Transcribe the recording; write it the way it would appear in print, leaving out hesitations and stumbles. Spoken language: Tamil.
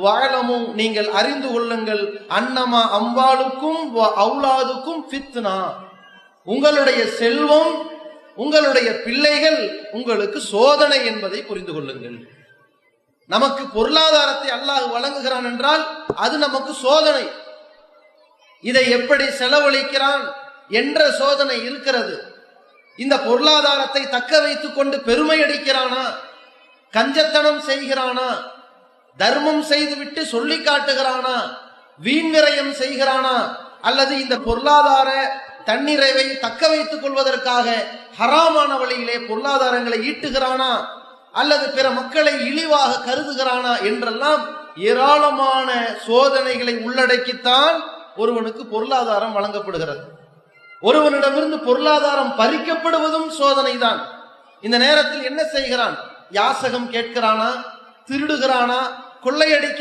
வஅலமு நீங்கள் அறிந்து கொள்ளுங்கள் அன்னமா அம்வாலுக்கும் அவுலாதுக்கும் ஃபித்னா உங்களுடைய செல்வம் உங்களுடைய பிள்ளைகள் உங்களுக்கு சோதனை என்பதை புரிந்து கொள்ளுங்கள். நமக்கு பொருளாதாரத்தை அல்லாஹ் வழங்குகிறான் என்றால் அது நமக்கு சோதனை. இதை எப்படி செலவழிக்கிறான் என்ற சோதனை இருக்கிறது. இந்த பொருளாதாரத்தை தக்க வைத்துக் கொண்டு பெருமை அடிக்கிறானா, கஞ்சத்தனம் செய்கிறானா, தர்மம் செய்துவிட்டு சொல்லி காட்டுகிறானா, வீண் விரயம் செய்கிறானா, அல்லது இந்த பொருளாதார தன்னிறைவை தக்க வைத்துக் கொள்வதற்காக ஹராமான வழியிலே பொருளாதாரங்களை ஈட்டுகிறானா, அல்லது பிற மக்களை இழிவாக கருதுகிறானா என்றெல்லாம் ஏராளமான சோதனைகளை உள்ளடக்கித்தான் ஒருவனுக்கு பொருளாதாரம் வழங்கப்படுகிறது. ஒருவனிடமிருந்து பொருளாதாரம் பறிக்கப்படுவதும் சோதனை தான். இந்த நேரத்தில் என்ன செய்கிறான்? யாசகம் கேட்கிறானா, திருடுகிறானா, கொள்ளையடிக்கிறானா?